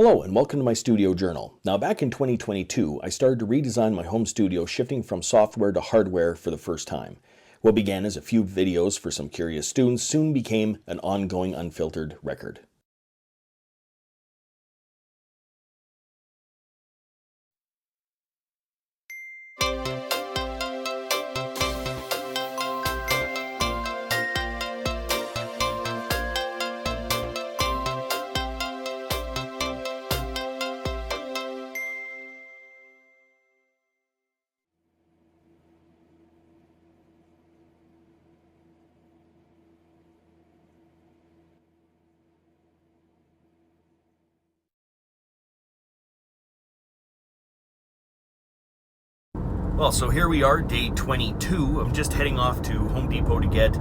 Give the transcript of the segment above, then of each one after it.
Hello and welcome to my studio journal. Now back in 2022, I started to redesign my home studio, shifting from software to hardware for the first time. What began as a few videos for some curious students soon became an ongoing unfiltered record. Well, so here we are, day 22. I'm just heading off to Home Depot to get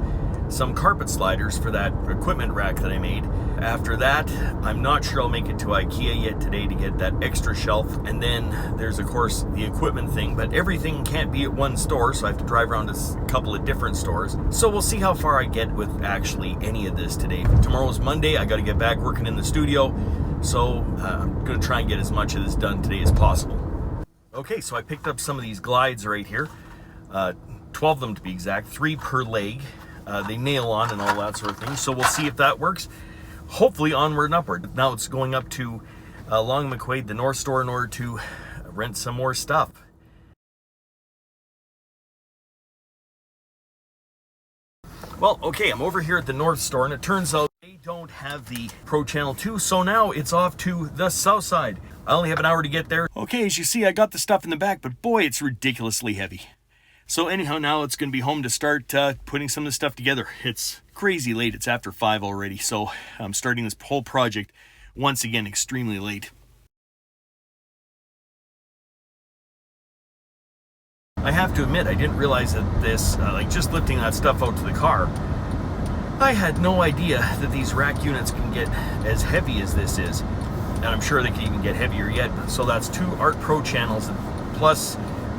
some carpet sliders for that equipment rack that I made. After that, I'm not sure I'll make it to IKEA yet today to get that extra shelf. And then there's, of course, the equipment thing, but everything can't be at one store, so I have to drive around to a couple of different stores. So we'll see how far I get with actually any of this today. Tomorrow's Monday. I got to get back working in the studio. So I'm going to try and get as much of this done today as possible. Okay, so I picked up some of these glides right here, 12 of them to be exact, 3 per leg. They nail on and all that sort of thing, so we'll see if that works. Hopefully onward and upward. Now it's going up to Long McQuaid, the North Store, in order to rent some more stuff. Well, okay, I'm over here at the North Store, and it turns out they don't have the Pro Channel 2, so now it's off to the South Side. I only have an hour to get there. Okay, as you see, I got the stuff in the back, but boy, it's ridiculously heavy. So anyhow, now it's going to be home to start putting some of this stuff together. It's crazy late. It's after 5 already, so I'm starting this whole project once again extremely late. I have to admit, I didn't realize that this, like just lifting that stuff out to the car, I had no idea that these rack units can get as heavy as this is. And I'm sure they can even get heavier yet. So that's 2 Art Pro channels, plus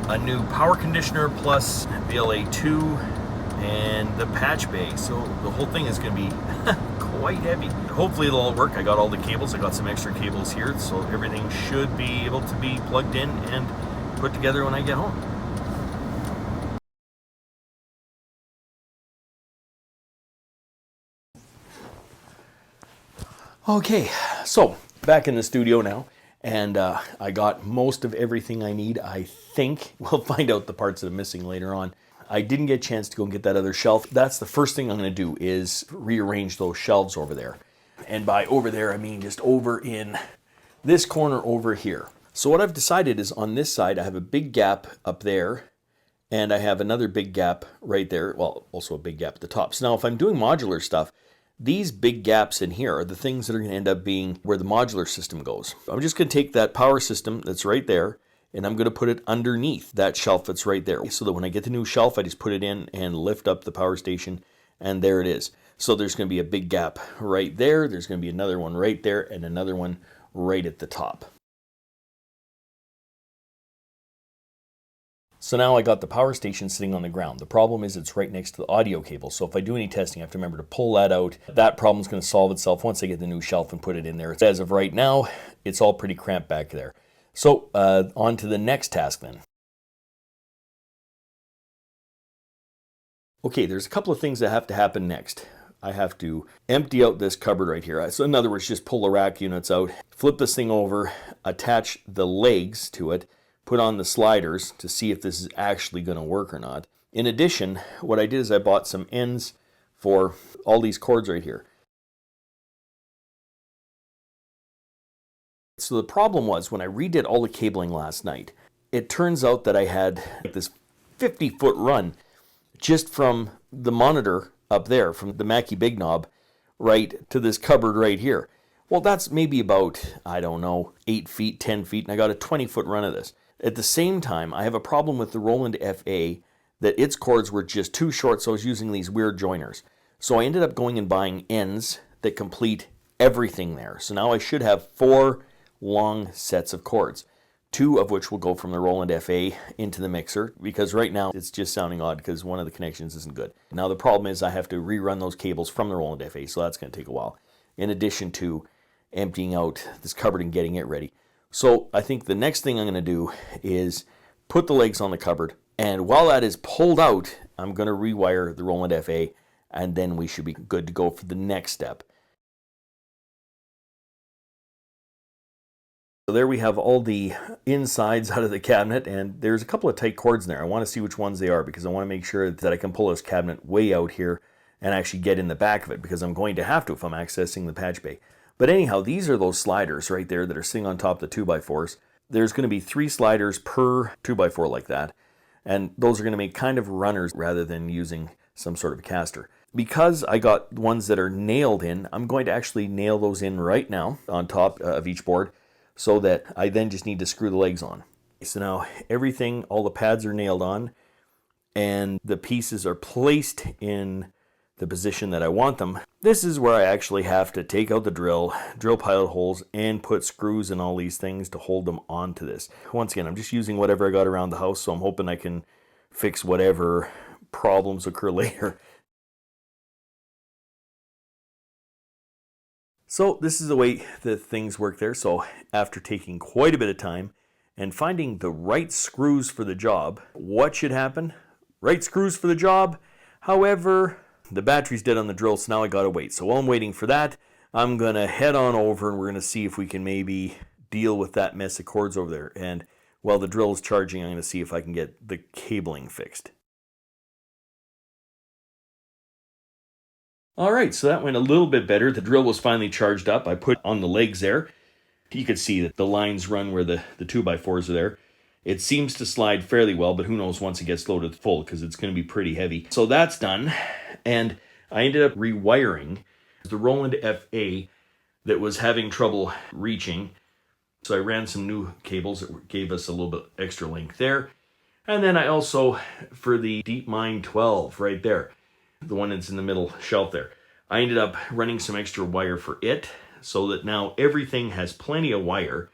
a new power conditioner, plus BLA2 and the patch bay. So the whole thing is going to be quite heavy. Hopefully it'll all work. I got all the cables. I got some extra cables here, so everything should be able to be plugged in and put together when I get home. Okay, so back in the studio now, and I got most of everything I need, I think. We'll find out the parts that I'm missing later on. I didn't get a chance to go and get that other shelf. That's the first thing I'm going to do, is rearrange those shelves over there. And by over there, I mean just over in this corner over here. So what I've decided is, on this side, I have a big gap up there, and I have another big gap right there. Well, also a big gap at the top. So now if I'm doing modular stuff, these big gaps in here are the things that are going to end up being where the modular system goes. I'm just going to take that power system that's right there, and I'm going to put it underneath that shelf that's right there. So that when I get the new shelf, I just put it in and lift up the power station, and there it is. So there's going to be a big gap right there. There's going to be another one right there, and another one right at the top. So now I got the power station sitting on the ground. The problem is it's right next to the audio cable. So if I do any testing, I have to remember to pull that out. That problem's going to solve itself once I get the new shelf and put it in there. As of right now, it's all pretty cramped back there. So on to the next task then. Okay, there's a couple of things that have to happen next. I have to empty out this cupboard right here. So in other words, just pull the rack units out, flip this thing over, attach the legs to it, put on the sliders to see if this is actually going to work or not. In addition, what I did is I bought some ends for all these cords right here. So the problem was, when I redid all the cabling last night, it turns out that I had this 50-foot run just from the monitor up there, from the Mackie Big Knob, right to this cupboard right here. Well, that's maybe about, I don't know, 8 feet, 10 feet, and I got a 20-foot run of this. At the same time, I have a problem with the Roland FA, that its cords were just too short, so I was using these weird joiners. So I ended up going and buying ends that complete everything there. So now I should have 4 long sets of cords, 2 of which will go from the Roland FA into the mixer, because right now it's just sounding odd because one of the connections isn't good. Now the problem is I have to rerun those cables from the Roland FA, so that's going to take a while. In addition to emptying out this cupboard and getting it ready. So I think the next thing I'm going to do is put the legs on the cupboard, and while that is pulled out, I'm going to rewire the Roland FA, and then we should be good to go for the next step. So there we have all the insides out of the cabinet, and there's a couple of tight cords in there. I want to see which ones they are because I want to make sure that I can pull this cabinet way out here and actually get in the back of it, because I'm going to have to if I'm accessing the patch bay. But anyhow, these are those sliders right there that are sitting on top of the 2x4s. There's going to be 3 sliders per 2x4 like that, and those are going to make kind of runners rather than using some sort of a caster. Because I got ones that are nailed in, I'm going to actually nail those in right now on top of each board, so that I then just need to screw the legs on. So now everything, all the pads are nailed on, and the pieces are placed in the position that I want them. This is where I actually have to take out the drill pilot holes, and put screws in all these things to hold them onto this. Once again, I'm just using whatever I got around the house, so I'm hoping I can fix whatever problems occur later. So this is the way that things work there. So after taking quite a bit of time and finding the right screws for the job, what should happen? Right screws for the job. However, the battery's dead on the drill, so now I gotta wait. So while I'm waiting for that, I'm gonna head on over and we're gonna see if we can maybe deal with that mess of cords over there. And while the drill is charging, I'm gonna see if I can get the cabling fixed. All right, so that went a little bit better. The drill was finally charged up. I put on the legs there. You could see that the lines run where the 2x4s are there. It seems to slide fairly well, but who knows once it gets loaded full, because it's going to be pretty heavy. So that's done, and I ended up rewiring the Roland FA that was having trouble reaching. So I ran some new cables that gave us a little bit extra length there. And then I also, for the DeepMind 12 right there, the one that's in the middle shelf there, I ended up running some extra wire for it, so that now everything has plenty of wire,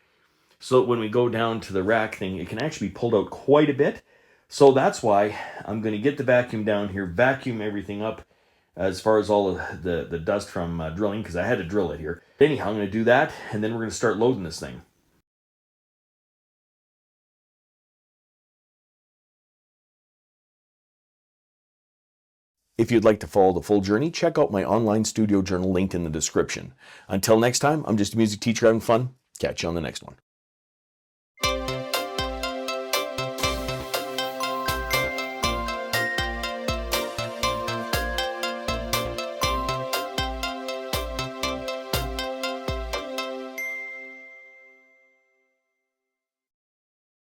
so that when we go down to the rack thing, it can actually be pulled out quite a bit. So that's why I'm going to get the vacuum down here, vacuum everything up as far as all of the dust from drilling, because I had to drill it here. Anyhow, I'm going to do that, and then we're going to start loading this thing. If you'd like to follow the full journey, check out my online studio journal linked in the description. Until next time, I'm just a music teacher having fun. Catch you on the next one.